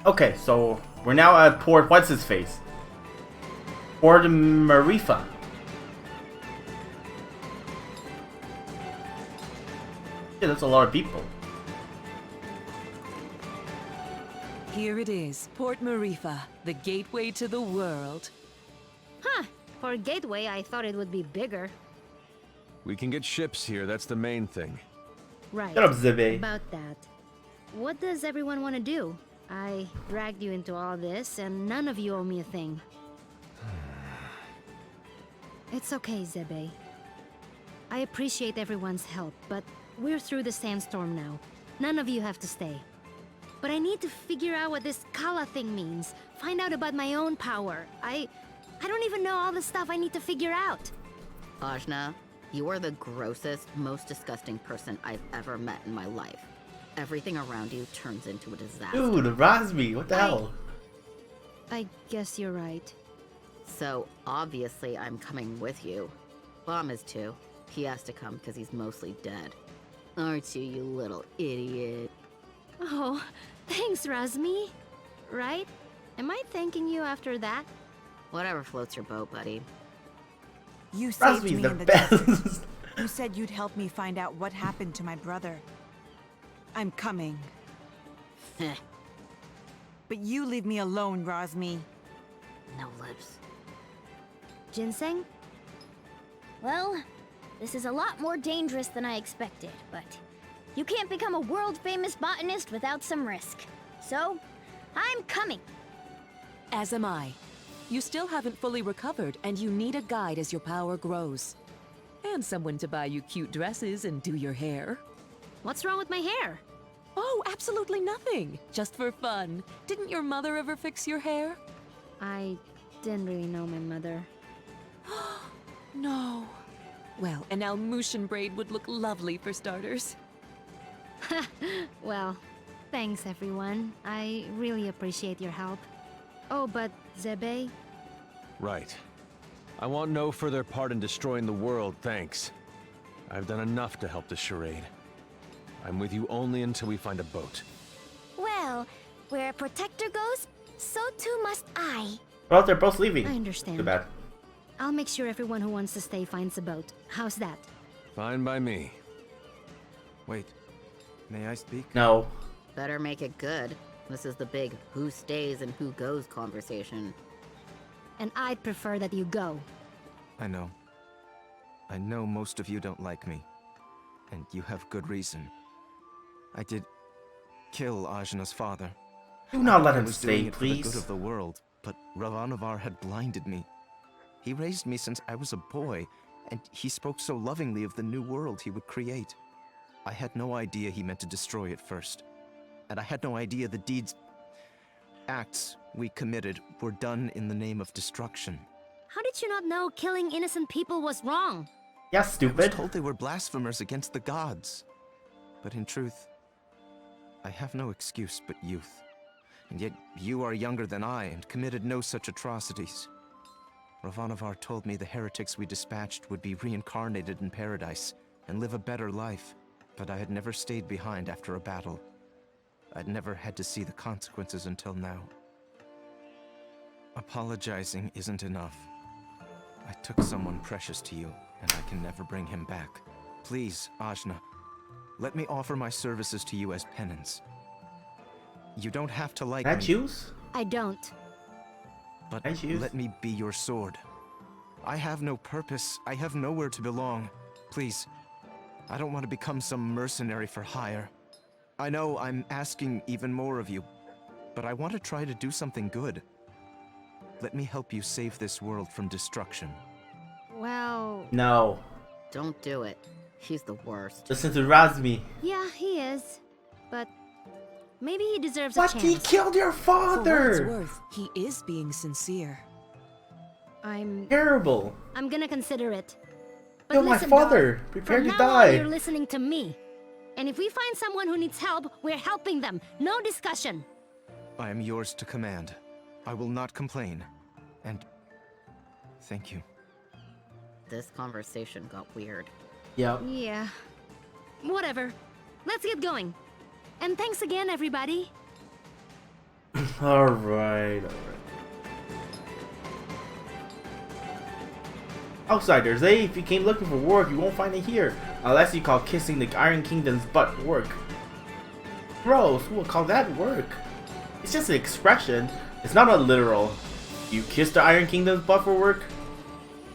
Okay, so we're now at Port what's his face? Port Maerifa. Yeah, that's a lot of people. Here it is, Port Maerifa, the gateway to the world. Huh. For a gateway, I thought it would be bigger. We can get ships here, that's the main thing. Right. Shut up, Zibby. About that. What does everyone want to do? I dragged you into all this, and none of you owe me a thing. It's okay, Zebe. I appreciate everyone's help, but we're through the sandstorm now. None of you have to stay. But I need to figure out what this Kala thing means. Find out about my own power. I don't even know all the stuff I need to figure out. Ajna, you are the grossest, most disgusting person I've ever met in my life. Everything around you turns into a disaster. Dude, Razmi, what the hell? I guess you're right. So, obviously, I'm coming with you. Bomb is too. He has to come because he's mostly dead. Aren't you, you little idiot? Oh, thanks, Razmi. Right? Am I thanking you after that? Whatever floats your boat, buddy. You saved Razmi's me the in the best. desert. You said you'd help me find out what happened to my brother. I'm coming. Heh, But you leave me alone, Razmi. no lips. Ginseng? Well, this is a lot more dangerous than I expected, but you can't become a world-famous botanist without some risk. So, I'm coming. As am I. You still haven't fully recovered, and you need a guide as your power grows. And someone to buy you cute dresses and do your hair. What's wrong with my hair? Oh, absolutely nothing. Just for fun. Didn't your mother ever fix your hair? I didn't really know my mother. No. Well, an Almushan braid would look lovely for starters. Well, thanks everyone. I really appreciate your help. Oh, but Zebe? Right. I want no further part in destroying the world, thanks. I've done enough to help this charade. I'm with you only until we find a boat. Well, where a protector goes, so too must I. Well, they're both leaving. I understand. Too bad. I'll make sure everyone who wants to stay finds a boat. How's that? Fine by me. Wait, may I speak? No. Better make it good. This is the big who stays and who goes conversation. And I'd prefer that you go. I know. I know most of you don't like me. And you have good reason. I did kill Ajna's father. Do not let I him was doing stay, it for the please. good of the world, but Ravanavar had blinded me. He raised me since I was a boy, and he spoke so lovingly of the new world he would create. I had no idea he meant to destroy it first. And I had no idea the acts we committed were done in the name of destruction. How did you not know killing innocent people was wrong? Yeah, I was stupid. told they were blasphemers against the gods. But in truth, I have no excuse but youth. And yet you are younger than I and committed no such atrocities. Ravanavar told me the heretics we dispatched would be reincarnated in paradise and live a better life, but I had never stayed behind after a battle. I'd never had to see the consequences until now. Apologizing isn't enough. I took someone precious to you, and I can never bring him back. Please, Ajna, let me offer my services to you as penance. You don't have to like Can I me, choose? I don't. but I choose. let me be your sword. I have no purpose. I have nowhere to belong. Please, I don't want to become some mercenary for hire. I know I'm asking even more of you, but I want to try to do something good. Let me help you save this world from destruction. Well, No. Don't do it. He's the worst. Listen to Razmi. yeah, he is. But maybe he deserves a What? chance. He killed your For what it's father! worth, he is being sincere. I'm Terrible. gonna consider it. But Kill my listen, father. Dog, Prepare from to now on, you're die. listening to me. And if we find someone who needs help, we're helping them. No discussion. I am yours to command. I will not complain. And thank you. This conversation got weird. Yep. Yeah. Whatever. Let's get going. And thanks again, everybody. Alright. Outsiders, eh? If you came looking for work, you won't find it here. Unless you call kissing the Iron Kingdom's butt work. Gross, who would call that work? It's just an expression. It's not a literal. You kiss the Iron Kingdom's butt for work?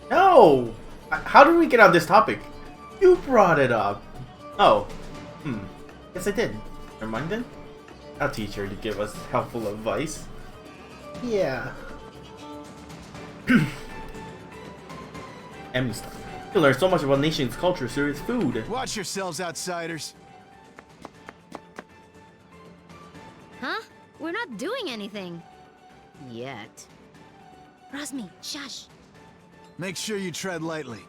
No! How did we get on this topic? You brought it up. Oh. Yes, I did. Never mind then. I'll teach her to give us helpful advice. Yeah. Emmy stuff. You learn so much about a nation's culture through its food. Watch yourselves, outsiders. Huh? We're not doing anything. Yet. Rosmi, shush. Make sure you tread lightly.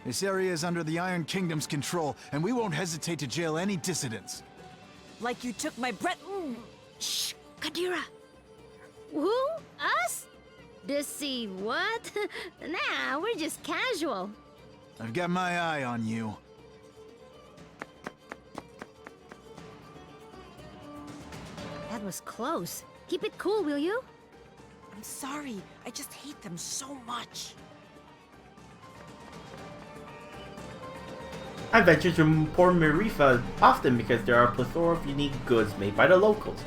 This area is under the Iron Kingdom's control, and we won't hesitate to jail any dissidents. Like you took my breath. Shh, Kadira. Who? Us? Dissy, what? Nah, we're just casual. I've got my eye on you. That was close. Keep it cool, will you? I'm sorry. I just hate them so much. I venture to Port Maerifa often because there are a plethora of unique goods made by the locals.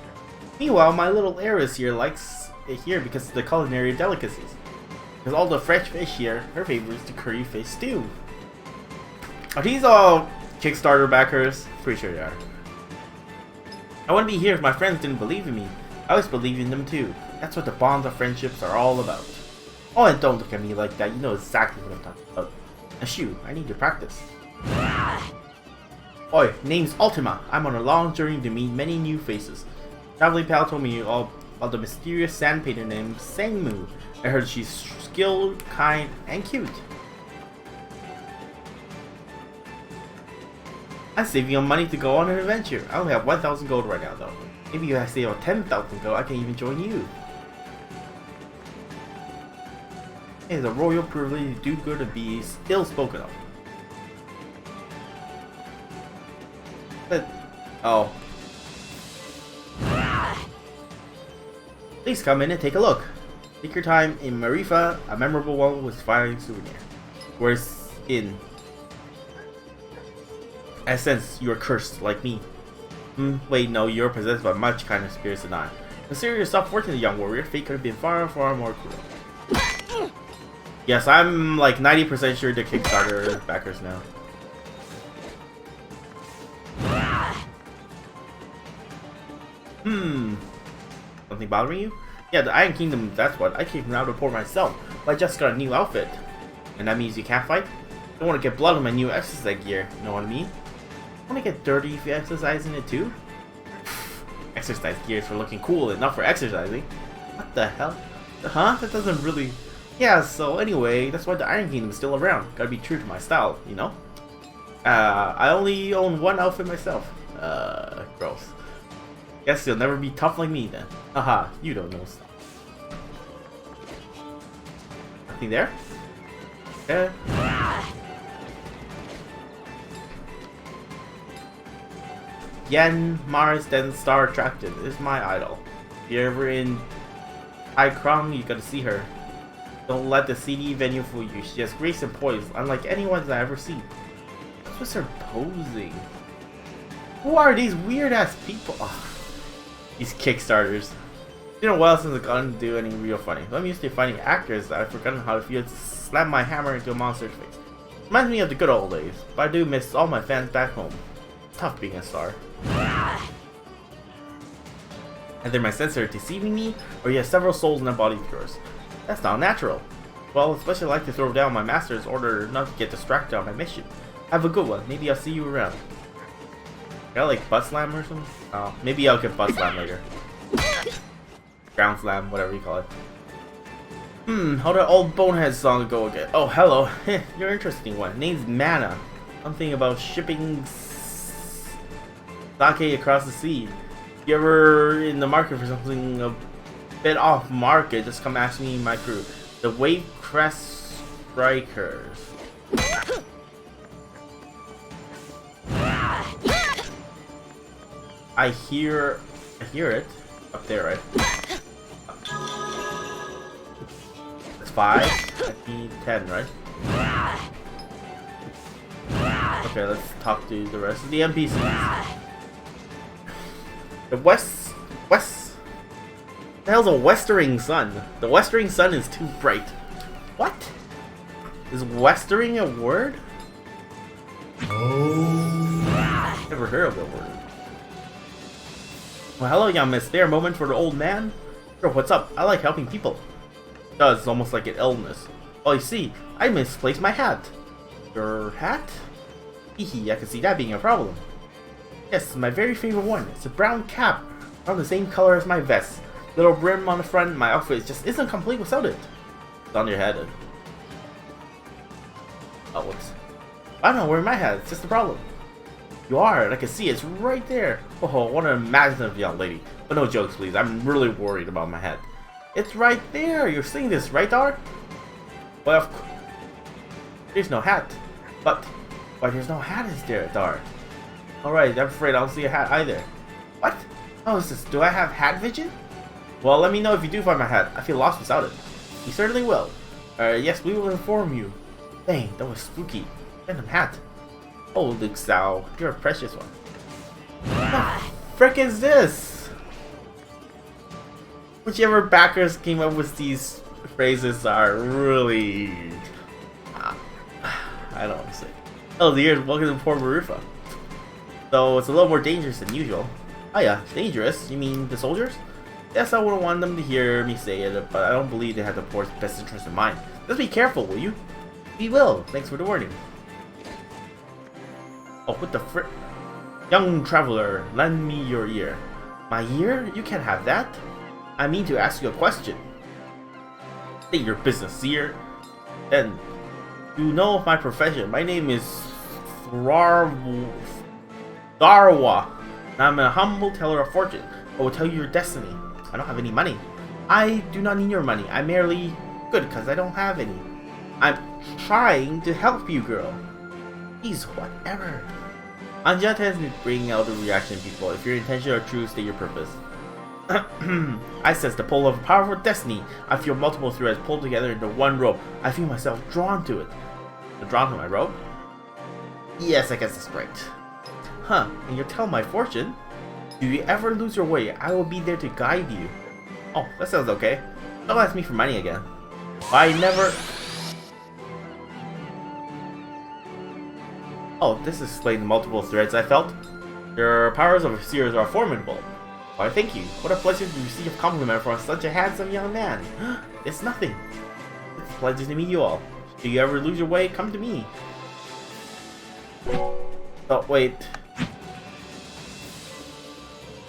Meanwhile, my little heiress here likes it here because of the culinary delicacies. Because all the fresh fish here, her favorite is the curry fish stew. Are these all Kickstarter backers? Pretty sure they are. I wouldn't be here if my friends didn't believe in me. I always believe in them too. That's what the bonds of friendships are all about. Oh, and don't look at me like that. You know exactly what I'm talking about. Now, shoot, I need to practice. Oi, name's Ultima. I'm on a long journey to meet many new faces. Traveling pal told me all about the mysterious sand painter named Sangmu. I heard she's skilled, kind, and cute. I'm saving up money to go on an adventure. I only have 1,000 gold right now though. Maybe if I save up 10,000 gold, I can even join you. It is a royal privilege to do good and be ill spoken of. But, oh. Please come in and take a look. Take your time in Maerifa. A memorable one was finding souvenir. Where's in? I sense you are cursed like me. Wait, no, you're possessed by much kinder spirits than I. Consider yourself fortunate, young warrior. Fate could have been far, far more cruel. Yes, I'm like 90% sure the Kickstarter backers now. Something bothering you? Yeah, the Iron Kingdom, that's what. I came from out of port myself, but I just got a new outfit. And that means you can't fight? I don't want to get blood on my new exercise gear, you know what I mean? I want to get dirty if you exercise in it too? Exercise gear is for looking cool and not for exercising. What the hell? Huh? That doesn't really... Yeah, so anyway, that's why the Iron Kingdom is still around. Gotta be true to my style, you know? I only own one outfit myself. Gross. Guess you'll never be tough like me then. Haha, you don't know stuff. Nothing there? Yeah. Yen, Mars, then Star Attractive is my idol. If you're ever in Ikram, you gotta see her. Don't let the CD venue fool you. She has grace and poise, unlike anyone that I've ever seen. What's her posing? Who are these weird ass people? Oh, these Kickstarters. It's been a while since I've gotten to do any real funny. I'm used to finding actors that I've forgotten how to feel to slam my hammer into a monster's face. Reminds me of the good old days, but I do miss all my fans back home. It's tough being a star. Either my senses are deceiving me, or you have several souls in a body of yours. That's not natural. Well, especially like to throw down my master's order not to get distracted on my mission. Have a good one. Maybe I'll see you around. Got like butt slam or something? Oh, maybe I'll get butt slam later. Ground slam, whatever you call it. How did old Bonehead song go again? Oh, hello. You're an interesting one. Name's Mana. Something about shipping sake across the sea. If you're ever in the market for something a bit off market, just come ask me and my crew. The Wave Crest Strikers. I hear it up there, right? 5. I need 10, right? Okay, let's talk to the rest of the NPCs. The the hell's a westering sun? The westering sun is too bright. What? Is westering a word? Never heard of that word. Well, hello, young miss. There, a moment for the old man? Sure, what's up? I like helping people. It does, it's almost like an illness. Oh, I see. I misplaced my hat. Your hat? Hehe, I can see that being a problem. Yes, my very favorite one. It's a brown cap. Around the same color as my vest. Little brim on the front. My outfit just isn't complete without it. It's on your head. Oh, whoops. I'm not wearing my hat. It's just a problem. You are, and I can see it's right there. Oh, what an imaginative young lady. But no jokes, please. I'm really worried about my head. It's right there. You're seeing this, right, Dar? Well, of course. There's no hat. But there's no hat, is there, Dar? Alright, I'm afraid I don't see a hat either. What? Oh, is this? Do I have hat vision? Well, let me know if you do find my hat. I feel lost without it. You certainly will. Yes, we will inform you. Dang, that was spooky. Random hat. Oh, Luke Sao, you're a precious one. What the frick is this? Whichever backers came up with these phrases are really... I don't want to say. Oh, dear, welcome to poor Maerifa. So it's a little more dangerous than usual. Oh yeah, dangerous? You mean the soldiers? Yes, I wouldn't want them to hear me say it, but I don't believe they have the poor's best interest in mind. Just be careful, will you? We will. Thanks for the warning. Oh, what the frick? Young traveler, lend me your ear. My ear? You can't have that. I mean to ask you a question. State your business, seer. Then, you know my profession. My name is Darwa. I'm a humble teller of fortune. I will tell you your destiny. I don't have any money. I do not need your money. I'm merely good because I don't have any. I'm trying to help you, girl. Please, whatever. Anja tends to bring out the reaction in people. If your intentions are true, state your purpose. I sense the pull of a powerful destiny. I feel multiple threads pulled together into one rope. I feel myself drawn to it. Drawn to my rope? Yes, I guess that's right. Huh, and you'll tell my fortune? Do you ever lose your way? I will be there to guide you. Oh, that sounds okay. Don't ask me for money again. I never... Oh, this explains the multiple threads I felt. Your powers of seers are formidable. Why, thank you. What a pleasure to receive a compliment from such a handsome young man. It's nothing. It's a pleasure to meet you all. Do you ever lose your way? Come to me. Oh, wait.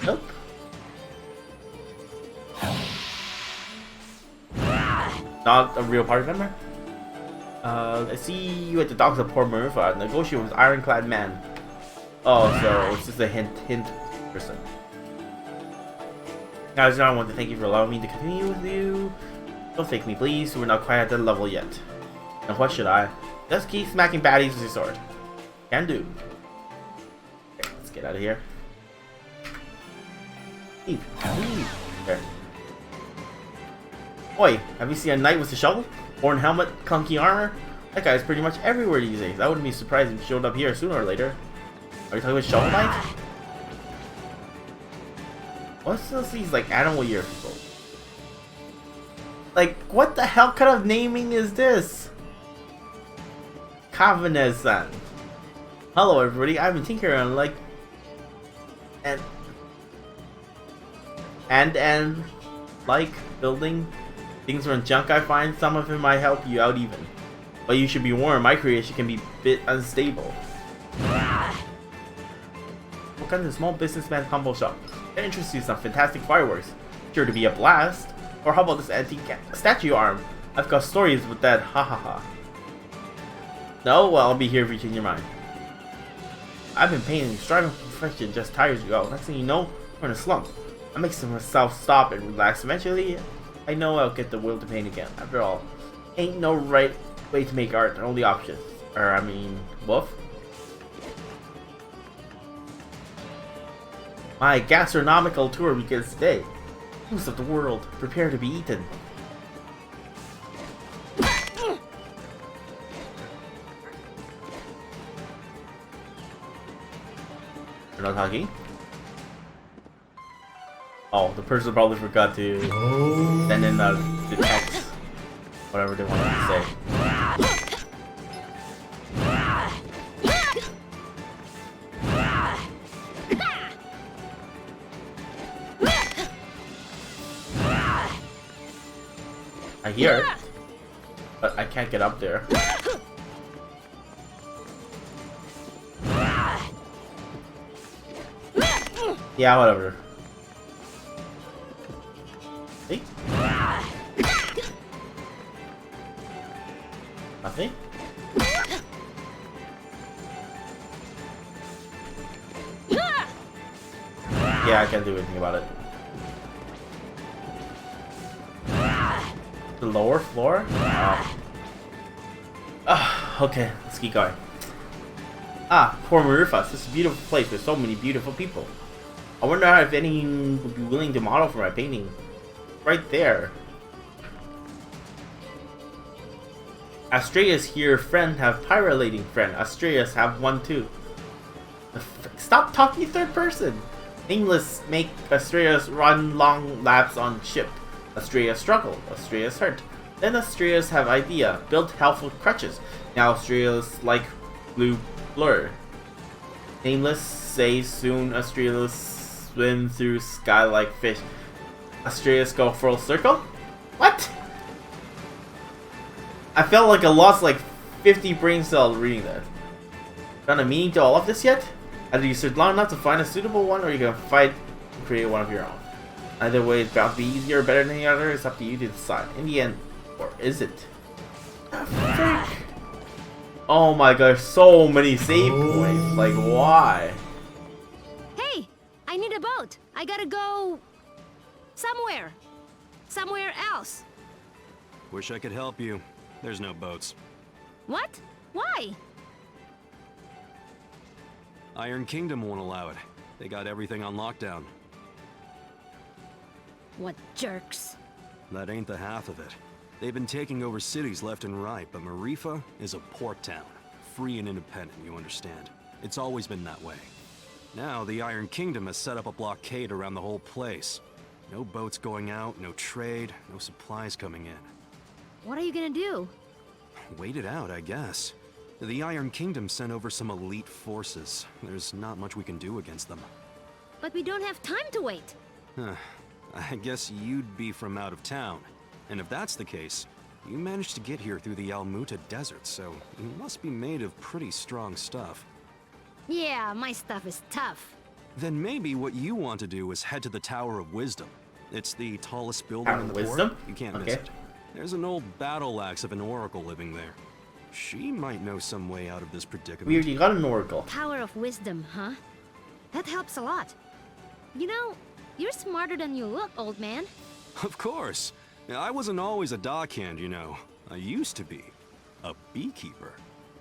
Nope. Not a real party member? I see you at the docks of Port Maerifa, negotiating with Ironclad Man. Oh, so it's just a hint person. Guys, I want to thank you for allowing me to continue with you. Don't thank me, please. We're not quite at that level yet. And what should I? Just keep smacking baddies with your sword. Can do. Okay, let's get out of here. Leave. There. Oi, have you seen a knight with a shovel? Horn helmet, clunky armor? That guy's pretty much everywhere these days. I wouldn't be surprised if he showed up here sooner or later. Are you talking about Shovel Knight? What's these like animal year people? Like, what the hell kind of naming is this? Kavanez-san. Hello everybody, I've been tinkering on like and like building things from junk I find. Some of it might help you out even. But you should be warned, my creation can be a bit unstable. What kind of small businessman's humble shop? That interests you some fantastic fireworks. Sure to be a blast. Or how about this antique statue arm? I've got stories with that, ha ha ha. No? Well, I'll be here if you change your mind. I've been painting, striving for perfection, just tires you out. Next thing you know, we're in a slump. I make myself stop and relax. Eventually, I know I'll get the will to paint again. After all, ain't no right way to make art, only option. Or, I mean, woof. My gastronomical tour begins today. News of the world, prepare to be eaten. You're not talking? Oh, the person probably forgot to send in the text. Whatever they wanted to say. I hear it, but I can't get up there. Yeah, whatever. See? Nothing? Yeah, I can't do anything about it. The lower floor? Okay, let's keep going. Poor Maerifa. It's a beautiful place with so many beautiful people. I wonder if any would be willing to model for my painting. Right there. Astrea's here, friend, have pyrolating friend. Astrea's have one too. Stop talking third person. Nameless make Astrea's run long laps on ship. Astrea struggle. Astrea's hurt. Then Astrea's have idea. Build helpful crutches. Now Astrea's like blue blur. Nameless say soon Astrea's swim through sky like fish. Astrea's go full circle? What? I felt like I lost like 50 brain cells reading that. Found a meaning to all of this yet? Either you search long enough to find a suitable one, or you can fight and create one of your own. Either way, it's bound to be easier or better than the other. It's up to you to decide. In the end, or is it? Frick. Oh my gosh, so many save points. Like, why? Hey, I need a boat. I gotta go somewhere. Somewhere else. Wish I could help you. There's no boats. What? Why? Iron Kingdom won't allow it. They got everything on lockdown. What jerks. That ain't the half of it. They've been taking over cities left and right, but Maerifa is a port town. Free and independent, you understand. It's always been that way. Now, the Iron Kingdom has set up a blockade around the whole place. No boats going out, no trade, no supplies coming in. What are you gonna do? Wait it out, I guess. The Iron Kingdom sent over some elite forces. There's not much we can do against them. But we don't have time to wait. I guess you'd be from out of town. And if that's the case, you managed to get here through the Almuta Desert, so you must be made of pretty strong stuff. Yeah, my stuff is tough. Then maybe what you want to do is head to the Tower of Wisdom. It's the tallest building Tower in the of Wisdom? port. You can't miss it. There's an old battle axe of an oracle living there. She might know some way out of this predicament. We already got an oracle. Tower of Wisdom, huh? That helps a lot. You know, you're smarter than you look, old man. Of course. I wasn't always a dockhand, you know. I used to be a beekeeper.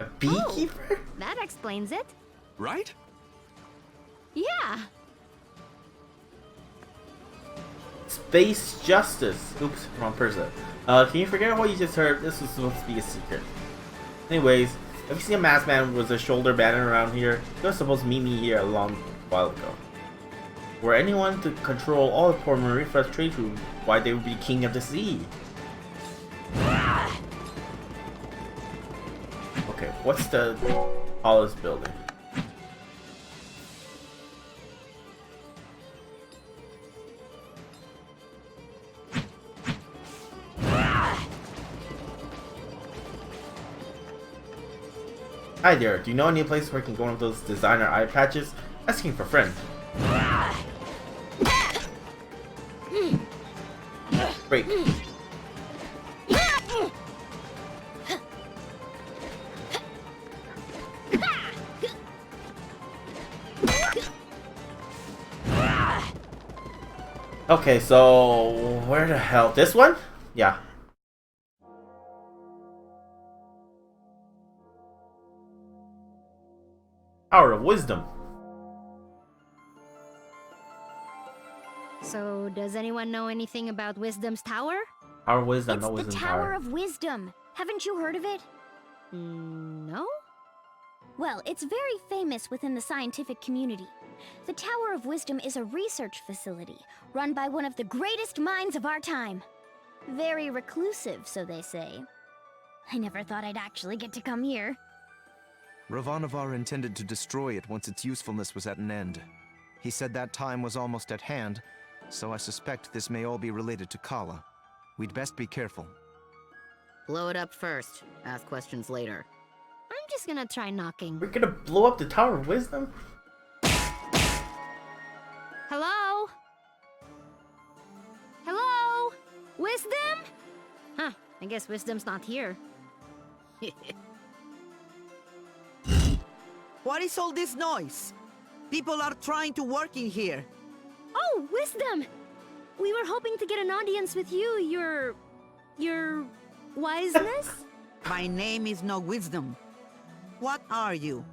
A beekeeper? Oh, that explains it. Right? Yeah. Space Justice. Oops, wrong person. Can you forget what you just heard? This was supposed to be a secret. Anyways, if you see a masked man with a shoulder banner around here, he was supposed to meet me here a long while ago. Were anyone to control all of poor Maerifa's trade route, why they would be king of the sea? Okay, what's the tallest building? Hi there, do you know any place where I can go one of those designer eye patches? Asking for friend. Great. Okay, so where the hell? This one? Yeah. Tower of Wisdom. So, does anyone know anything about Wisdom's Tower? Tower of Wisdom, It's no the Wisdom Tower of Wisdom. Haven't you heard of it? No? Well, it's very famous within the scientific community. The Tower of Wisdom is a research facility run by one of the greatest minds of our time. Very reclusive, so they say. I never thought I'd actually get to come here. Ravanavar intended to destroy it once its usefulness was at an end. He said that time was almost at hand, so I suspect this may all be related to Kala. We'd best be careful. Blow it up first. Ask questions later. I'm just gonna try knocking. We're gonna blow up the Tower of Wisdom? Hello? Hello? Wisdom? Huh, I guess Wisdom's not here. What is all this noise? People are trying to work in here. Oh, Wisdom! We were hoping to get an audience with you, your wiseness? My name is no Wisdom. What are you?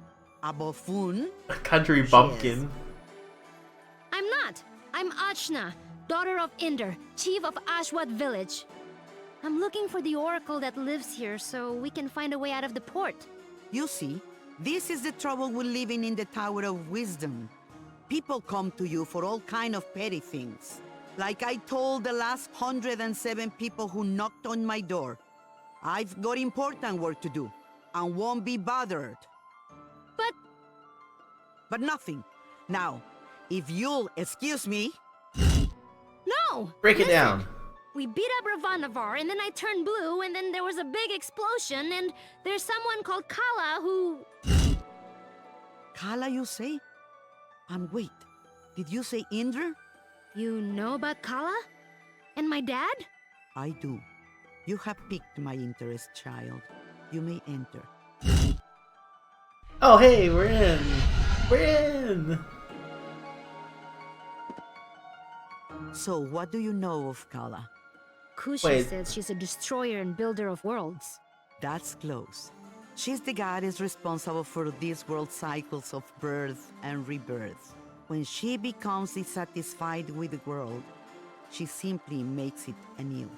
A buffoon? A country bumpkin. I'm not. I'm Achna, daughter of Inder, chief of Ashwat village. I'm looking for the oracle that lives here so we can find a way out of the port. You see, this is the trouble with living in the Tower of Wisdom. People come to you for all kind of petty things. Like I told the last 107 people who knocked on my door. I've got important work to do, and won't be bothered. But nothing. Now, if you'll excuse me... No! Break it listen. down. We beat up Ravanavar, and then I turned blue, and then there was a big explosion, and there's someone called Kala who... Kala, you say? And wait, did you say Indra? You know about Kala? And my dad? I do. You have piqued my interest, child. You may enter. Oh, hey, we're in. We're in. So, what do you know of Kala? Kushi Wait. says she's a destroyer and builder of worlds. That's close. She's the goddess responsible for these world cycles of birth and rebirth. When she becomes dissatisfied with the world, she simply makes it anew.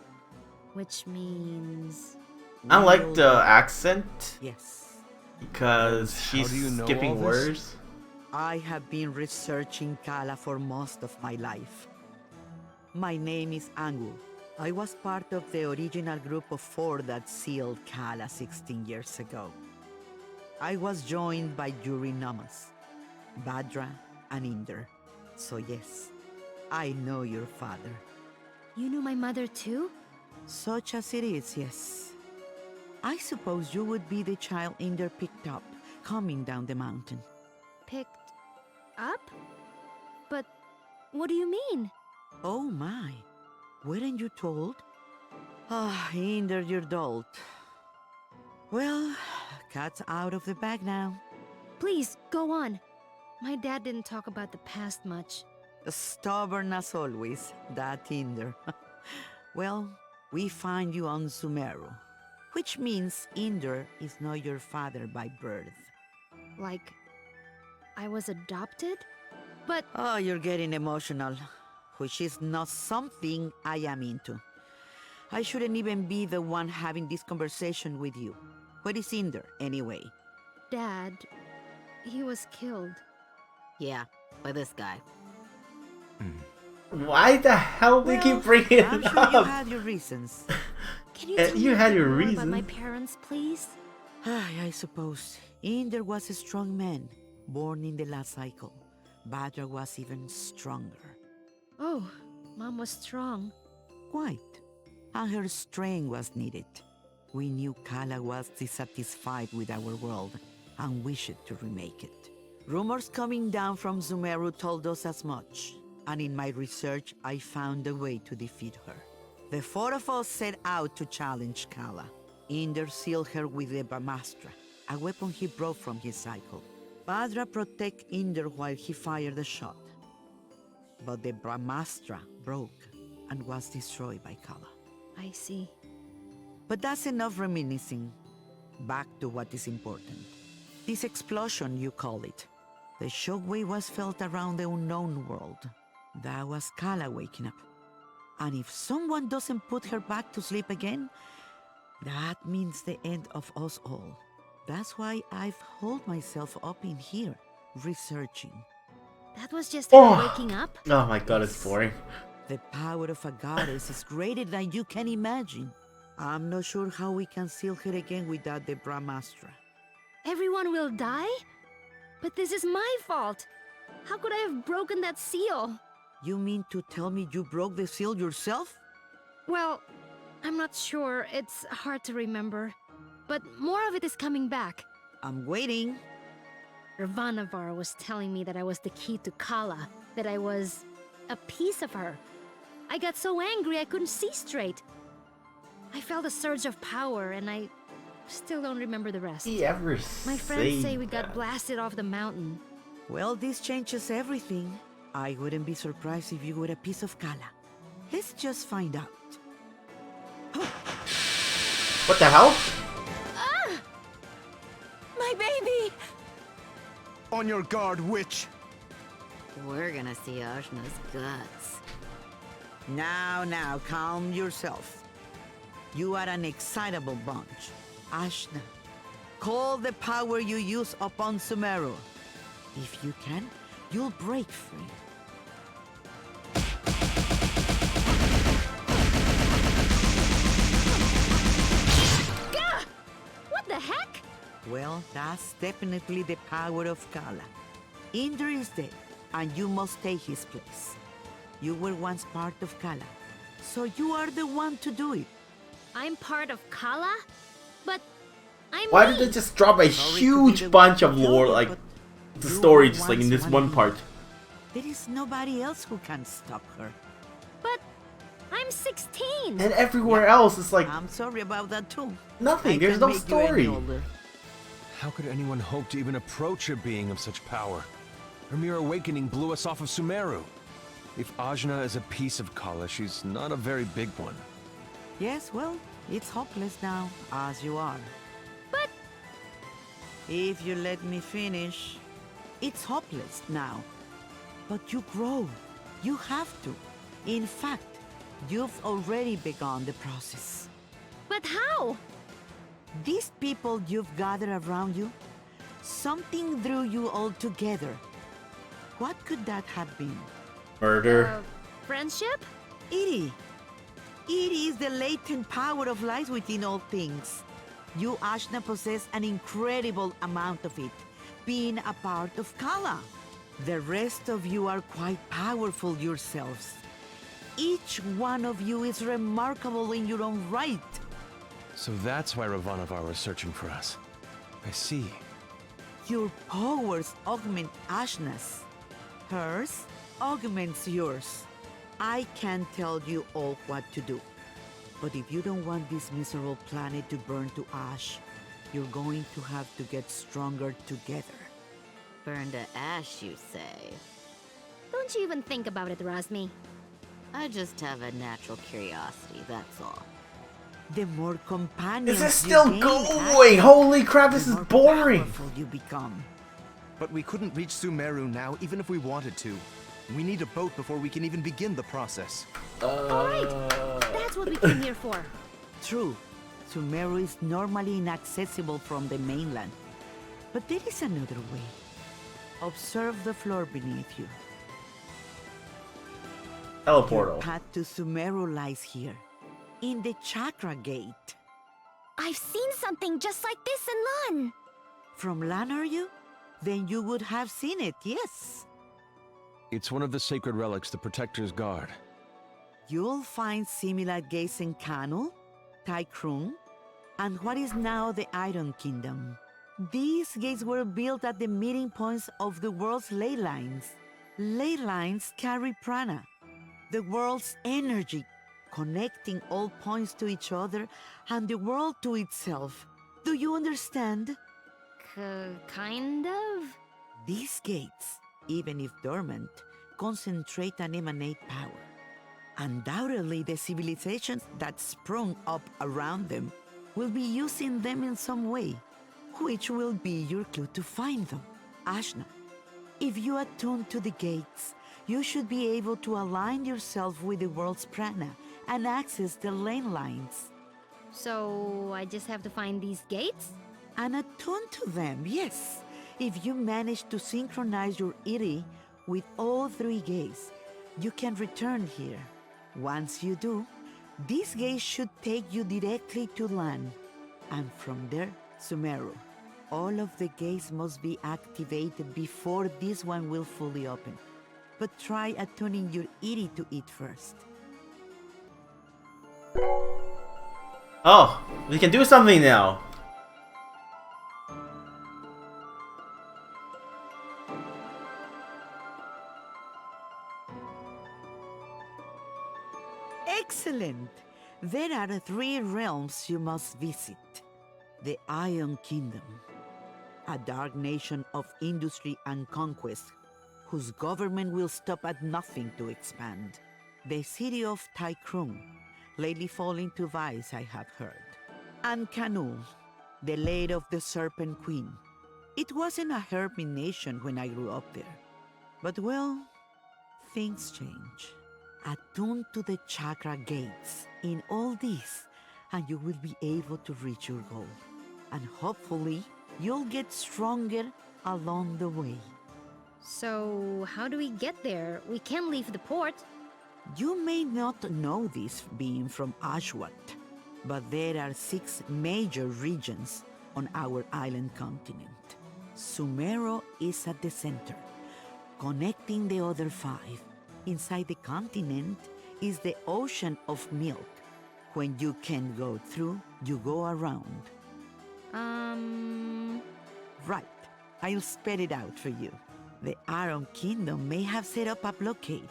Which means... I like the accent Yes. because she's do you know all skipping this? words. I have been researching Kala for most of my life. My name is Angu. I was part of the original group of 4 that sealed Kala 16 years ago. I was joined by Yuri Namas, Badra, and Inder. So yes, I know your father. You knew my mother too? Such as it is, yes. I suppose you would be the child Inder picked up, coming down the mountain. Picked up? But what do you mean? Oh my, weren't you told? Ah, Inder, your dolt. Well, cat's out of the bag now. Please, go on. My dad didn't talk about the past much. Stubborn as always, that Inder. Well, we find you on Sumeru, which means Inder is not your father by birth. Like, I was adopted? But Oh, you're getting emotional, which is not something I am into. I shouldn't even be the one having this conversation with you. Where is Inder, anyway? Dad, he was killed. Yeah, by this guy. Why the hell do you keep bringing I'm it sure up? you had your reasons. Can you tell me You a had bit your more about reasons. my parents, please? I suppose. Inder was a strong man, born in the last cycle. Badra was even stronger. Oh, Mom was strong. Quite. And her strength was needed. We knew Kala was dissatisfied with our world and wished to remake it. Rumors coming down from Sumeru told us as much, and in my research I found a way to defeat her. The 4 of us set out to challenge Kala. Inder sealed her with the Brahmastra, a weapon he brought from his cycle. Badra protected Inder while he fired the shot. But the Brahmastra broke and was destroyed by Kala. I see. But that's enough reminiscing. Back to what is important. This explosion, you call it. The shockwave was felt around the unknown world. That was Kala waking up. And if someone doesn't put her back to sleep again, that means the end of us all. That's why I've holed myself up in here, researching. That was just her Oh. waking up? Oh my god, it's boring. The power of a goddess is greater than you can imagine. I'm not sure how we can seal her again without the Brahmastra. Everyone will die? But this is my fault. How could I have broken that seal? You mean to tell me you broke the seal yourself? Well, I'm not sure. It's hard to remember. But more of it is coming back. I'm waiting. Ravanavar was telling me that I was the key to Kala, that I was a piece of her. I got so angry I couldn't see straight. I felt a surge of power and I still don't remember the rest. He ever My friends say we that? got blasted off the mountain. Well, this changes everything. I wouldn't be surprised if you were a piece of Kala. Let's just find out. What the hell? My baby! On your guard, witch! We're gonna see Ajna's guts. Now, calm yourself. You are an excitable bunch. Ashna, call the power you use upon Sumeru. If you can, you'll break free. Gah! What the heck? Well, that's definitely the power of Kala. Indra is dead, and you must take his place. You were once part of Kala, so you are the one to do it. I'm part of Kala? But I'm Why me. did they just drop a Sorry to be huge the bunch one of to tell lore, you, like but the you story, were just like in once this one of part? There is nobody else who can stop her. But I'm 16. And everywhere else is like I'm sorry about that too. nothing. I There's can no make you any story. older. How could anyone hope to even approach a being of such power? Her mere awakening blew us off of Sumeru. If Ajna is a piece of Kala, she's not a very big one. Yes, well, it's hopeless now, as you are. But If you let me finish, it's hopeless now. But you grow. You have to. In fact, you've already begun the process. but how? These people you've gathered around you, something drew you all together. What could that have been? Murder. Friendship? Iri. Iri is the latent power of life within all things. You, Ashna, possess an incredible amount of it, being a part of Kala. The rest of you are quite powerful yourselves. Each one of you is remarkable in your own right. So that's why Ravanavar was searching for us. I see. Your powers augment Ashna's. Hers augments yours. I can tell you all what to do. But if you don't want this miserable planet to burn to ash, you're going to have to get stronger together. Burn to ash, you say? Don't you even think about it, Razmi. I just have a natural curiosity, that's all. The more companions Is this you still gain, going? Holy crap, this the is more boring. powerful you become. But we couldn't reach Sumeru now, even if we wanted to. We need a boat before we can even begin the process. Alright, that's what we came here for. True, Sumeru is normally inaccessible from the mainland. But there is another way. Observe the floor beneath you. Your Teleportal. path to Sumeru lies here, in the Chakra Gate. I've seen something just like this in Lan. From Lan, are you? Then you would have seen it, yes. It's one of the sacred relics the Protector's guard. You'll find similar gates in Kanu, Taikrung, and what is now the Iron Kingdom. These gates were built at the meeting points of the world's ley lines. Ley lines carry prana, the world's energy, connecting all points to each other and the world to itself. Do you understand? Kind of? These gates, even if dormant, concentrate and emanate power. Undoubtedly, the civilizations that sprung up around them will be using them in some way, which will be your clue to find them. Ashna, if you attune to the gates, you should be able to align yourself with the world's prana and access the lane lines. So I just have to find these gates? And attune to them, yes. If you manage to synchronize your Iri With all 3 gates, you can return here. Once you do, this gate should take you directly to land. And from there, Sumeru. All of the gates must be activated before this one will fully open. But try attuning your Iri to it first. Oh, we can do something now. Excellent! There are 3 realms you must visit. The Iron Kingdom, a dark nation of industry and conquest, whose government will stop at nothing to expand. The city of Tykrung, lately falling to vice, I have heard. And Canul, the lair of the Serpent Queen. It wasn't a hermit nation when I grew up there. But well, things change. Attune to the chakra gates in all this, and you will be able to reach your goal. And hopefully, you'll get stronger along the way. So, how do we get there? We can't leave the port. You may not know this being from Ashwat, but there are 6 major regions on our island continent. Sumero is at the center, connecting the other 5. Inside the continent is the Ocean of Milk. When you can't go through, you go around. Right. I'll spell it out for you. The Iron Kingdom may have set up a blockade,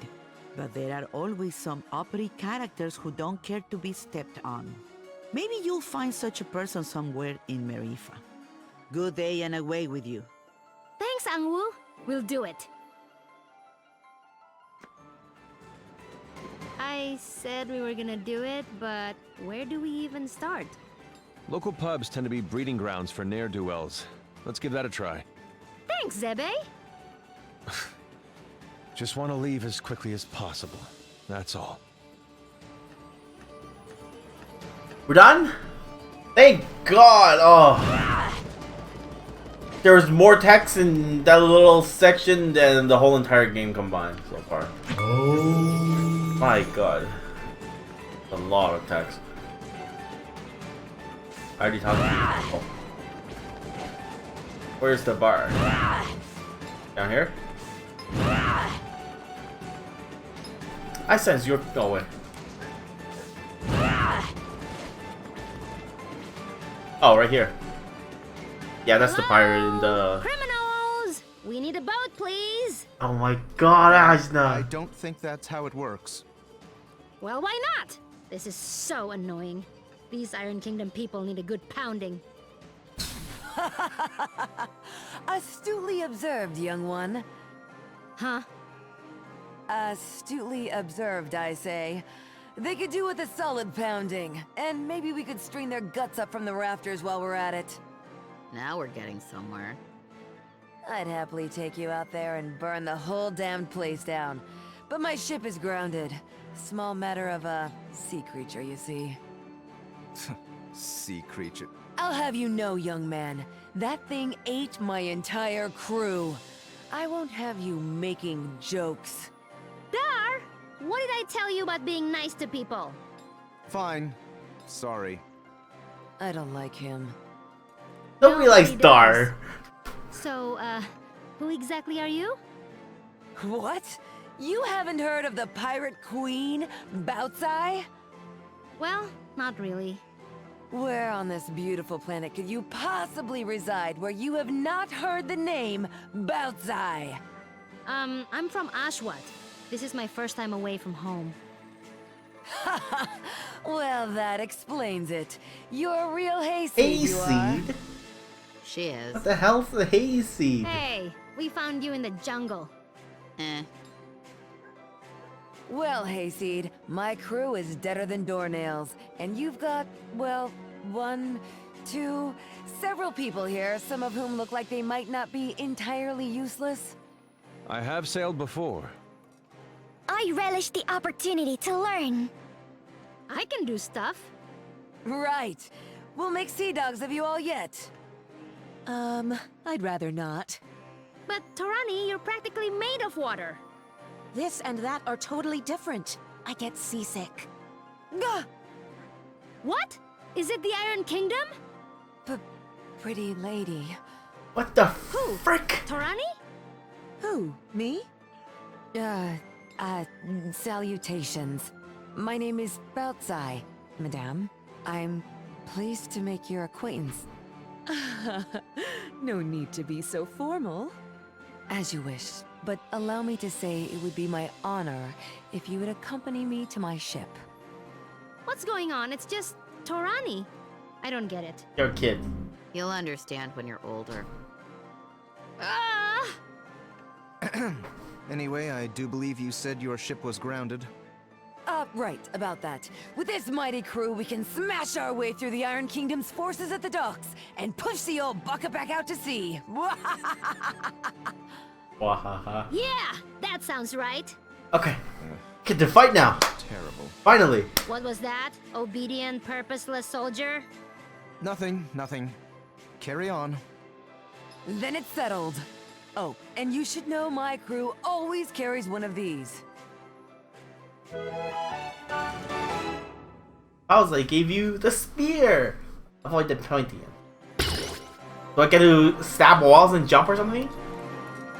but there are always some uppity characters who don't care to be stepped on. Maybe you'll find such a person somewhere in Maerifa. Good day and away with you. Thanks, Angwu. We'll do it. I said we were gonna do it, but where do we even start? Local pubs tend to be breeding grounds for ne'er-do-wells. Let's give that a try. Thanks, Zebe. Just want to leave as quickly as possible. That's all. We're done? Thank God! Oh. There was more text in that little section than the whole entire game combined so far. Oh my God. A lot of text. I already talked to you. Oh. Where's the bar? Down here? I sense you're... No way. Oh, right here. Yeah, that's the pirate in the... Criminals! We need a boat, please! Oh my God, Ajna! I don't think that's how it works. Well, why not? This is so annoying. These Iron Kingdom people need a good pounding. Astutely observed, young one. Huh? Astutely observed, I say. They could do with a solid pounding, and maybe we could string their guts up from the rafters while we're at it. Now we're getting somewhere. I'd happily take you out there and burn the whole damned place down. But my ship is grounded. Small matter of a sea creature, you see. Sea creature. I'll have you know, young man, that thing ate my entire crew. I won't have you making jokes. Dar! What did I tell you about being nice to people? Fine. Sorry. I don't like him. Nobody likes Dar. So, who exactly are you? What? You haven't heard of the pirate queen, Bautzai? Well, not really. Where on this beautiful planet could you possibly reside where you have not heard the name Bautzai? I'm from Ashwat. This is my first time away from home. Well, that explains it. You're a real hayseed, you are. Hayseed? She is. What the hell's the hayseed? Hey, we found you in the jungle. Eh. Well, hayseed, my crew is deader than doornails, and you've got, well, 1, 2, several people here, some of whom look like they might not be entirely useless. I have sailed before. I relish the opportunity to learn. I can do stuff. Right. We'll make sea dogs of you all yet. I'd rather not. But Torani, you're practically made of water. This and that are totally different. I get seasick. Gah! What? Is it the Iron Kingdom? Pretty lady. What the Who? frick? Torani? Who? Me? Salutations. My name is Baltzai, madame. I'm pleased to make your acquaintance. No need to be so formal. As you wish, but allow me to say it would be my honor if you would accompany me to my ship. What's going on? It's just Torani. I don't get it. You're a kid. You'll understand when you're older. Ah! Anyway, I do believe you said your ship was grounded. Right, about that. With this mighty crew, we can smash our way through the Iron Kingdom's forces at the docks and push the old bucket back out to sea. Wahaha. Yeah, that sounds right. Okay. Get to fight now. Terrible. Finally. What was that? Obedient, purposeless soldier? Nothing. Carry on. Then it's settled. Oh, and you should know my crew always carries one of these. Bowser gave you the spear. Avoid the pointy end. Do I get to stab walls and jump or something?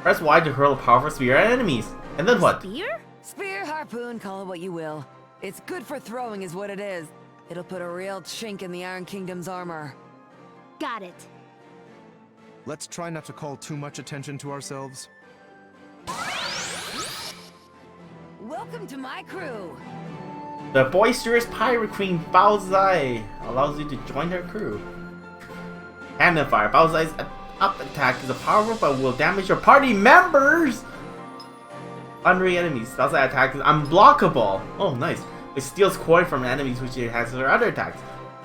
Press Y to hurl a powerful spear at enemies. And then what? Spear? Spear, harpoon, call it what you will. It's good for throwing is what it is. It'll put a real chink in the Iron Kingdom's armor. Got it. Let's try not to call too much attention to ourselves. Welcome to my crew. The boisterous pirate queen Baozai allows you to join her crew. Cannon fire. Baozai's up attack is a powerful but will damage your party members. Unreal enemies. Baozai attack is unblockable. Oh, nice. It steals coin from enemies which it has her other attacks.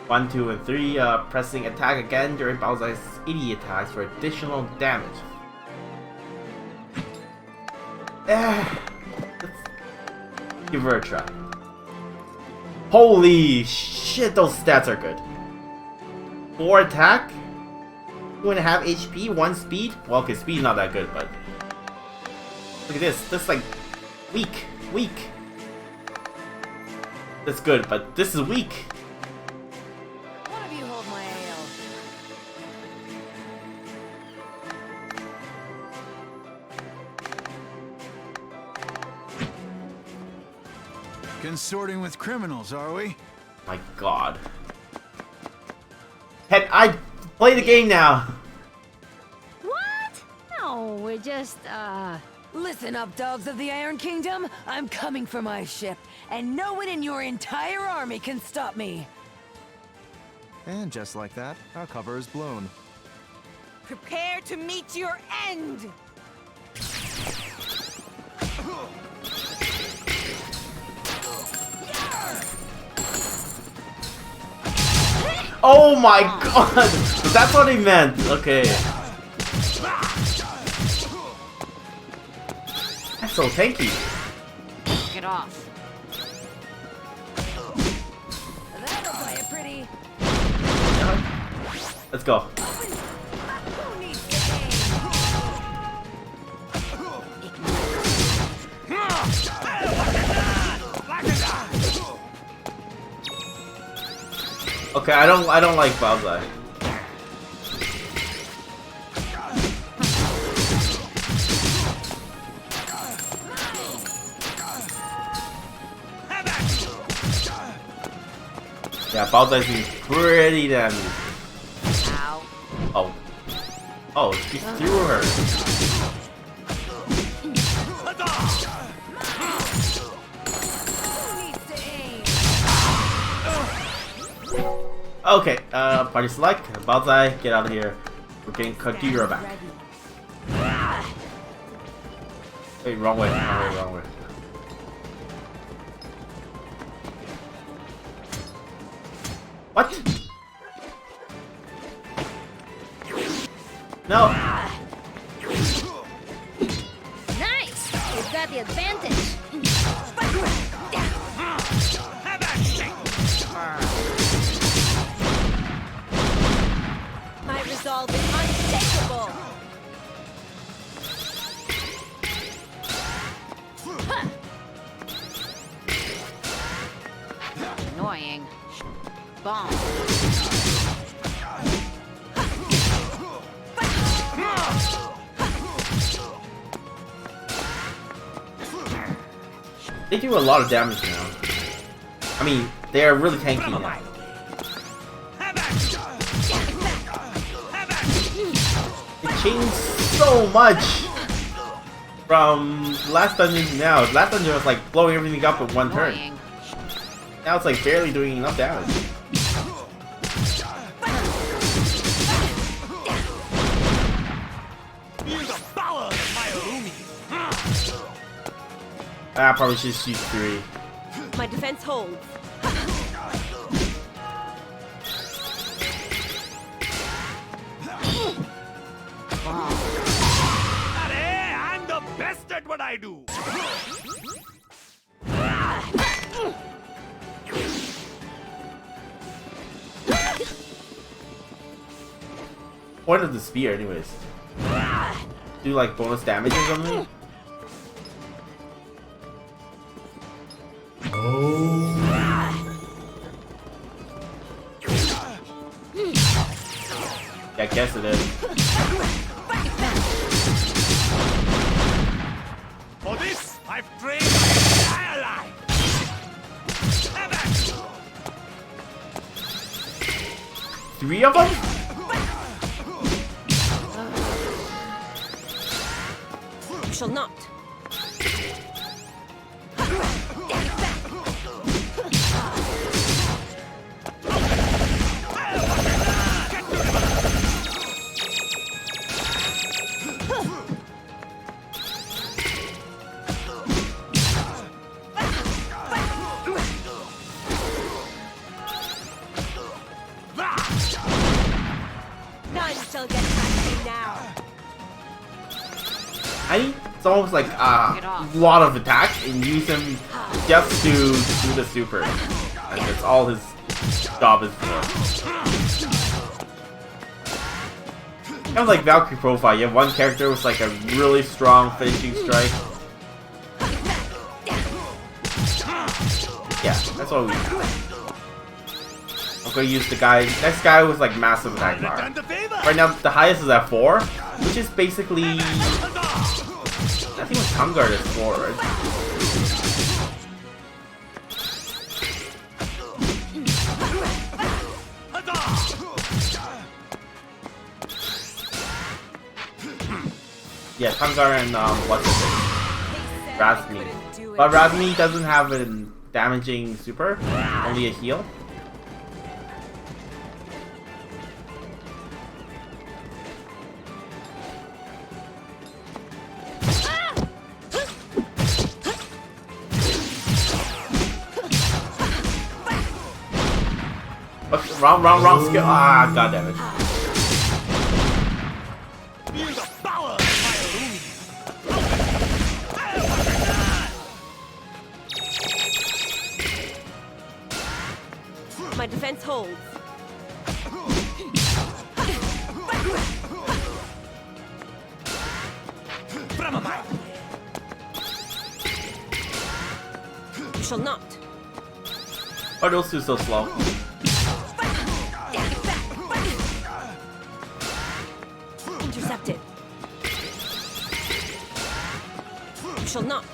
1, 2, and 3. Pressing attack again during Baozai's 80 attacks for additional damage. Let's give her a try. Holy shit, those stats are good. 4 attack, 2.5 HP, 1 speed. Well, okay, speed's not that good, but look at this. This is like weak. That's good, but this is weak. One of you hold my ale. Consorting with criminals, are we? My god. Head, I play the game now. What? No, we're just, Listen up, dogs of the Iron Kingdom. I'm coming for my ship, and no one in your entire army can stop me. And just like that, our cover is blown. Prepare to meet your end! Oh my god! That's what he meant. Okay. That's so tanky. Get off. That'll play it pretty. Let's go. Who needs to aim? Okay, I don't like Baozai. Yeah, Baozai's been pretty damaged. Ow. Oh. Oh, she threw her. Who needs to aim? Okay, party select. Baozai, get out of here. We're getting cooked. You're back. Wait, wrong way. Wrong way. What? No. nice! We've got the advantage. My resolve is unshakable! Annoying. Bomb. They do a lot of damage now. I mean, they are really tanky now. It changed so much from last dungeon to now. Last dungeon was like blowing everything up in one turn. Now it's like barely doing enough damage. I probably should shoot 3. My defense holds. I'm the best at what I do. Point of the spear, anyways. Do like bonus damage or something? Yeah, I guess it is. For this, I've trained my entire life. 3 of them? You shall not. None shall get past me now. It's almost like a lot of attacks and use him just to do the super. And that's all his job is for. Kind of like Valkyrie profile, you have one character with like a really strong finishing strike. Yeah, that's what we do. I'm gonna use the guy, next guy with like massive attack power. Right now the highest is at 4, which is basically, I think with Tungard is 4, right? Yeah, Tungard and what's his name? Razmi. But Razmi doesn't have a damaging super, only a heal. Wrong skill. Ah, goddammit. My defense holds. You shall not. Why are those two so slow? Intercepted. You shall not.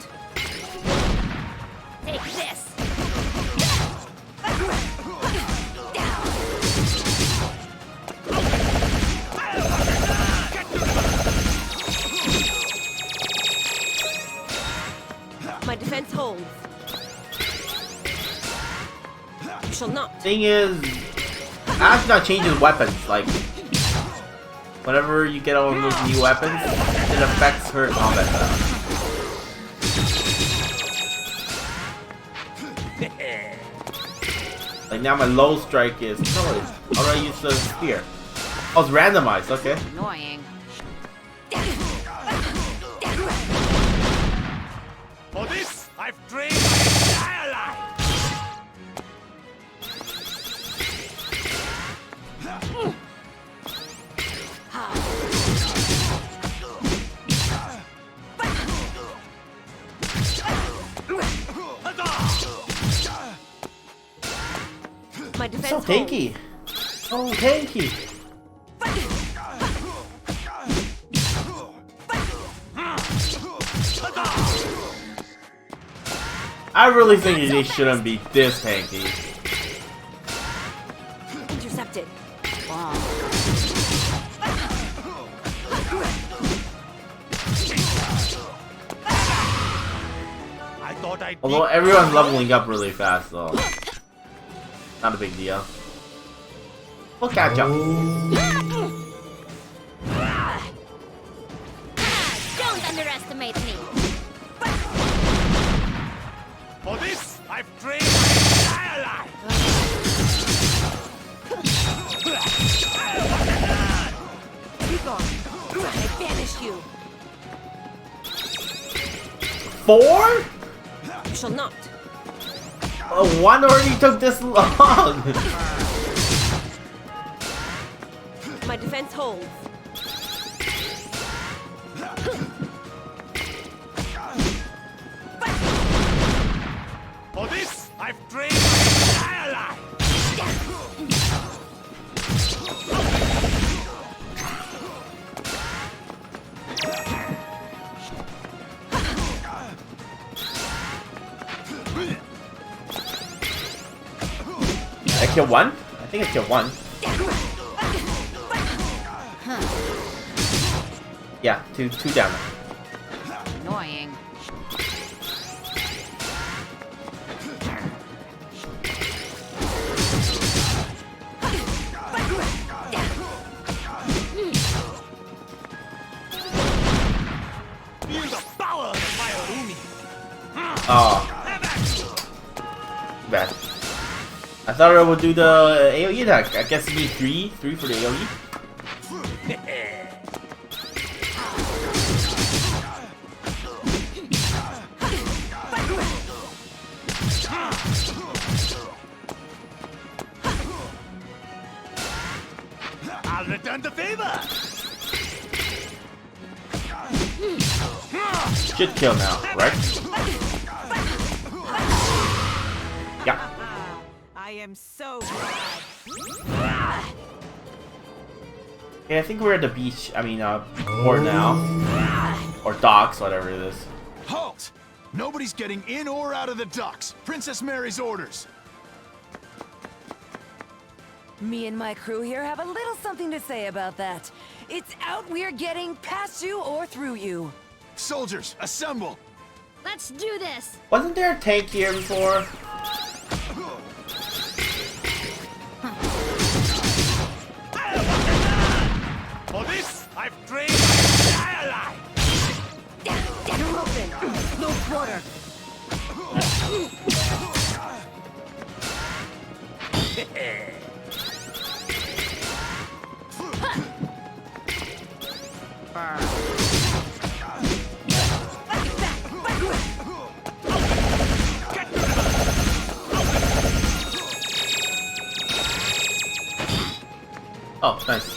Take this. My defense holds. You shall not. Thing is, Ash not changing weapons. Like, whenever you get all of those new weapons, it affects her combat style. Like now my low strike is, no worries, how do I use the spear? Oh, it's randomized, okay. Annoying. For this, I've trained my entire life. My defense So tanky. So tanky. I really think they shouldn't be this tanky. Intercepted. I thought I'd Although everyone's leveling up really fast, though. Not a big deal. We'll catch up. Don't underestimate me. For this, I've trained my entire life. Be gone. I banish you. 4? You shall not. One already took this long. My defense holds. For this, I've trained my entire life. I killed one? I think I killed one. Yeah, two down. Annoying. Feel the power of Maerumi. Oh. Bad. I thought I would do the AoE attack. I guess you need three for the AoE. I'll return the favor. Should kill now, right? Yeah. I am so glad. Okay, I think we're at the beach. I mean, port now. Or docks, whatever it is. Halt! Nobody's getting in or out of the docks. Princess Mary's orders. Me and my crew here have a little something to say about that. It's out we're getting past you or through you. Soldiers, assemble! Let's do this! Wasn't there a tank here before? For this, I've trained my entire life. You're open. No quarter. Oh, nice.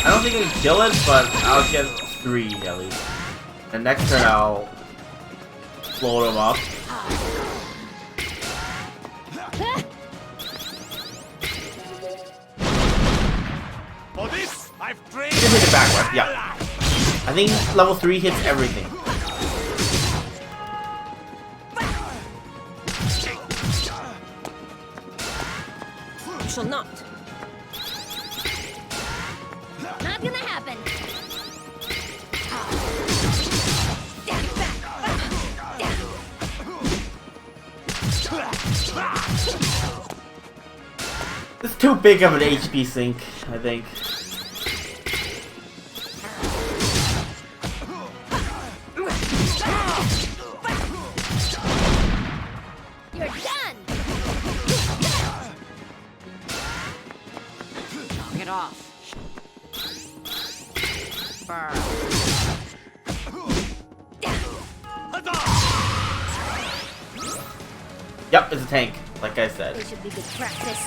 I don't think I can kill it, but I'll get 3 at least. And next turn I'll blow them up. For this, I've trained. Just hit it backward, yeah. I think level 3 hits everything. You shall not. Not gonna happen. It's too big of an HP sink, I think. You're done. Knock it off. Burn. Yep, it's a tank, like I said. This should be good practice.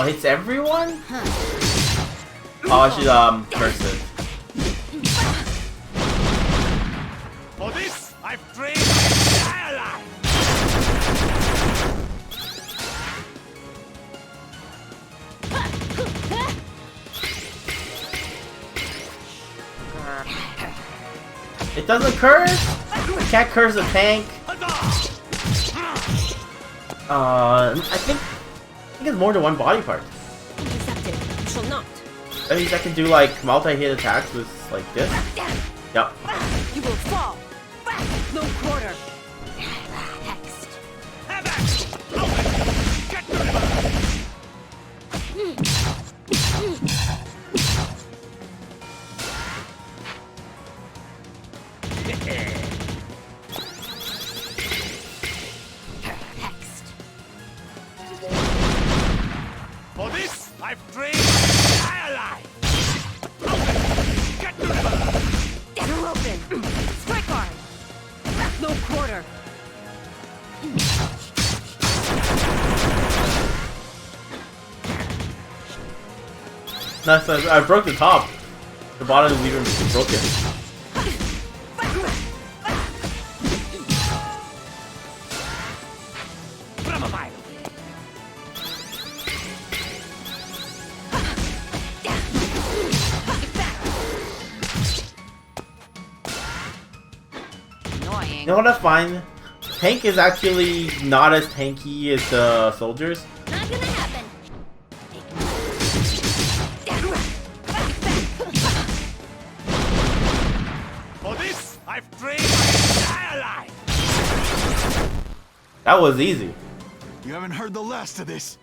hits everyone? Oh, I should curse it. For this, I've trained my entire life. It doesn't curse? I can't curse a tank. I think it's more than one body part. Intercepted. You shall not. That means I can do like multi-hit attacks with like this. Yep. You will fall. No quarter. For this, I've trained my entire life. Get to the You're open. Strike hard. No quarter. Nice. I broke the top. The bottom is even broken. from a mile. Annoying. You know what? That's fine. Tank is actually not as tanky as the soldiers. Not gonna happen. For this, I've trained my entire life. That was easy. You haven't heard the last of this.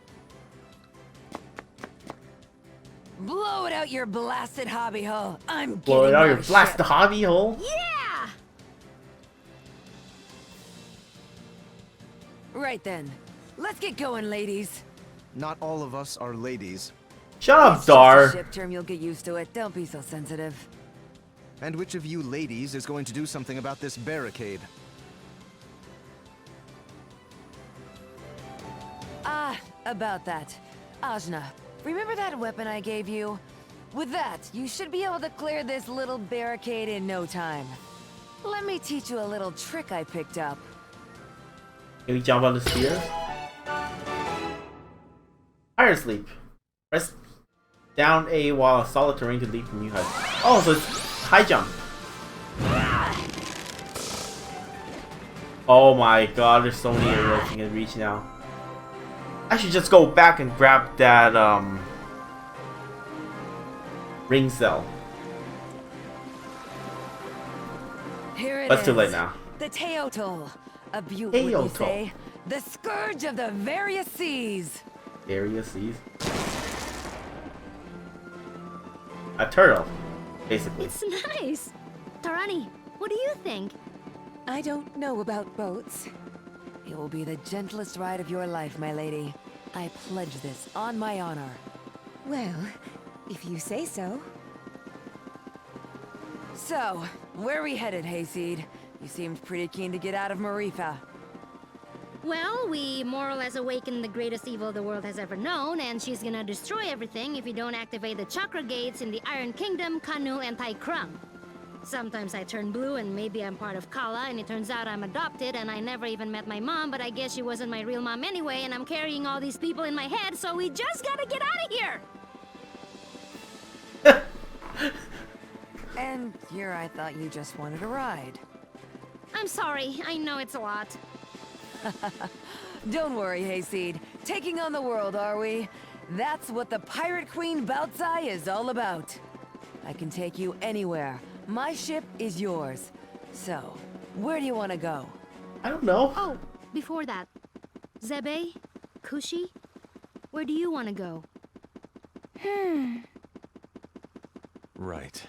Blow it out your blasted hobby hole. I'm Blow it getting out your my blast ship. hobby hole. Yeah! Right then. Let's get going, ladies. Not all of us are ladies. Shut up, It's just a Dar. ship term, you'll get used to it. Don't be so sensitive. And which of you ladies is going to do something about this barricade? Ah, about that. Ajna, remember that weapon I gave you? With that, you should be able to clear this little barricade in no time. Let me teach you a little trick I picked up. Can we jump on the stairs? Fire sleep. Press down A while a solid terrain to leap from new heights. Oh, so it's high jump. Oh my god, there's so many areas you can reach now. I should just go back and grab that ring cell. Here it But it's too is. late now. The Teotl. A beaut, would you Teotl. say? The scourge of the various seas. Various seas. A turtle, basically. It's nice. Tarani, what do you think? I don't know about boats. It will be the gentlest ride of your life, my lady. I pledge this on my honor. Well, if you say so. So, where are we headed, Hayseed? You seemed pretty keen to get out of Maerifa. Well, we more or less awakened the greatest evil the world has ever known, and she's gonna destroy everything if you don't activate the chakra gates in the Iron Kingdom, Kanu, and Taikrang. Sometimes I turn blue and maybe I'm part of Kala, and it turns out I'm adopted and I never even met my mom, but I guess she wasn't my real mom anyway, and I'm carrying all these people in my head, so we just gotta get out of here! And here I thought you just wanted a ride. I'm sorry, I know it's a lot. Don't worry, Hayseed. Taking on the world, are we? That's what the Pirate Queen Bautzai is all about. I can take you anywhere. My ship is yours. So, where do you want to go? I don't know. Oh, before that, Zebe, Kushi, where do you want to go? Right.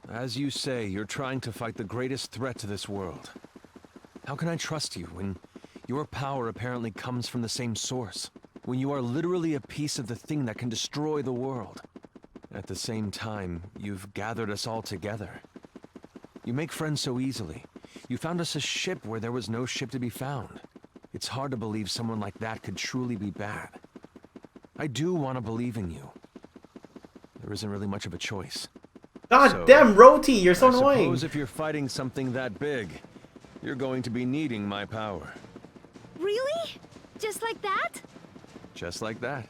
As you say, you're trying to fight the greatest threat to this world. How can I trust you when your power apparently comes from the same source? When you are literally a piece of the thing that can destroy the world? At the same time, you've gathered us all together. You make friends so easily. You found us a ship where there was no ship to be found. It's hard to believe someone like that could truly be bad. I do want to believe in you. There isn't really much of a choice. God damn, Roti, you're so annoying. I suppose if you're fighting something that big, you're going to be needing my power. Really? Just like that? Just like that.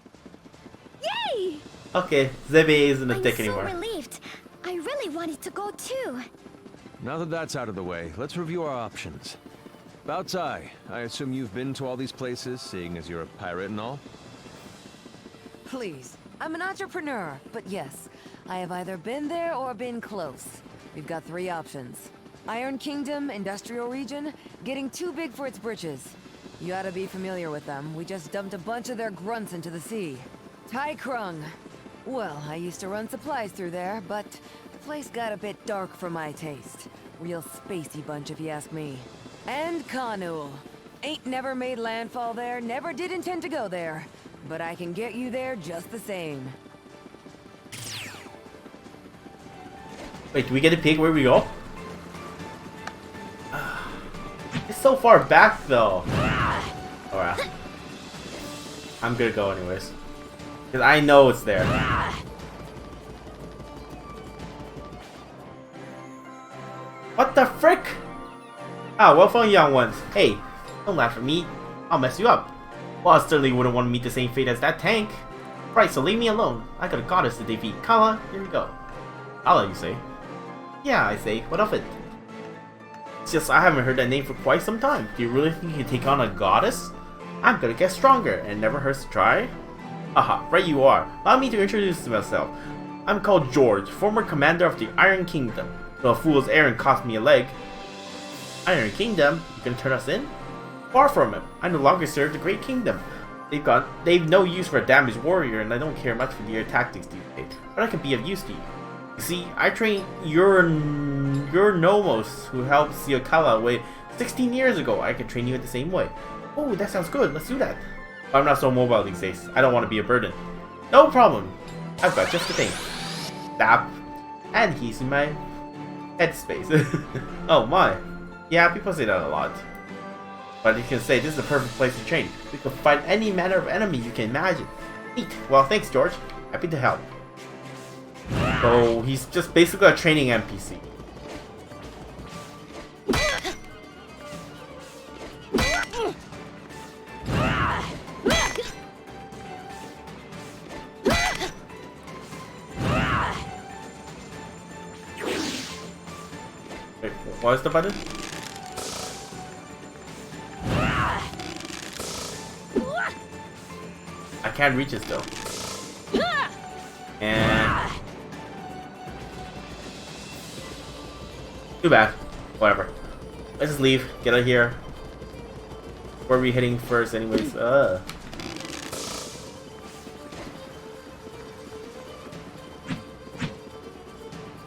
Yay! Okay, Zebe isn't a dick anymore. I'm so relieved. I really wanted to go too. Now that that's out of the way, let's review our options. Baotai, I assume you've been to all these places, seeing as you're a pirate and all? Please, I'm an entrepreneur, but yes, I have either been there or been close. We've got 3 options. Iron Kingdom, Industrial Region, getting too big for its britches. You ought to be familiar with them. We just dumped a bunch of their grunts into the sea. Tai Krung. Well, I used to run supplies through there, but the place got a bit dark for my taste. Real spacey bunch if you ask me. And Kanul. Ain't never made landfall there, never did intend to go there. But I can get you there just the same. Wait, do we get to pick where we go? It's so far back though. Alright. I'm gonna go anyways. Because I know it's there. What the frick? Ah, well fun, young ones. Hey, don't laugh at me. I'll mess you up. Well, I certainly wouldn't want to meet the same fate as that tank. Right, so leave me alone. I got a goddess to defeat. Kala, here we go. Kala, you say? Yeah, I say. What of it? It's just I haven't heard that name for quite some time. Do you really think you can take on a goddess? I'm gonna get stronger, and it never hurts to try. Aha, right you are. Allow me to introduce myself. I'm called George, former commander of the Iron Kingdom. So a fool's errand cost me a leg. Iron Kingdom? You gonna turn us in? Far from it. I no longer serve the Great Kingdom. They've no use for a damaged warrior, and I don't care much for their tactics these days. But I can be of use to you. You see, I trained your Nomos, who helped seal Kala away 16 years ago. I can train you in the same way. Oh, that sounds good. Let's do that. But I'm not so mobile these days. I don't want to be a burden. No problem. I've got just the thing. Stop. And he's in my headspace. Oh my. Yeah, people say that a lot. But you can say this is the perfect place to train. We can fight any manner of enemy you can imagine. Neat. Well, thanks, George. Happy to help. So he's just basically a training NPC. Wait, what is the button? I can't reach it still. And too bad. Whatever. Let's just leave. Get out of here. Where are we heading first anyways?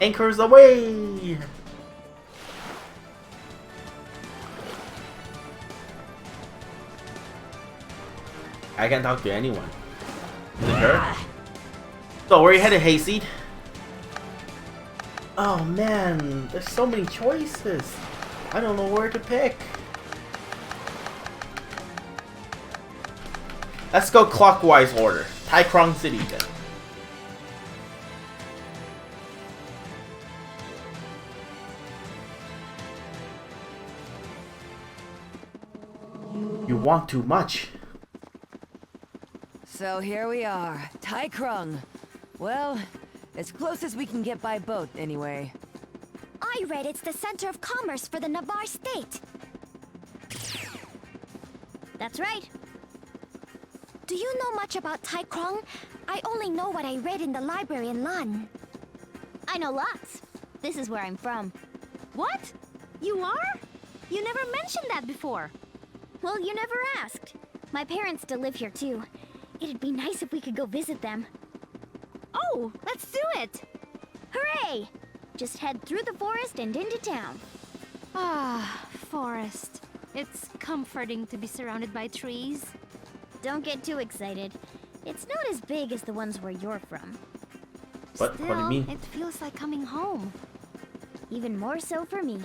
Anchors away! I can't talk to anyone. Is it her? So, where are you headed, Hayseed? Oh man, there's so many choices. I don't know where to pick. Let's go clockwise order. Tai Krung City then. You want too much. So here we are, Tai Krung. Well, as close as we can get by boat, anyway. I read it's the center of commerce for the Navarre state. That's right. Do you know much about Tai Krung? I only know what I read in the library in Lan. I know lots. This is where I'm from. What? You are? You never mentioned that before. Well, you never asked. My parents still live here too. It'd be nice if we could go visit them. Oh, let's do it! Hooray! Just head through the forest and into town. Ah, forest. It's comforting to be surrounded by trees. Don't get too excited. It's not as big as the ones where you're from. What? Still, What do you mean? It feels like coming home. Even more so for me.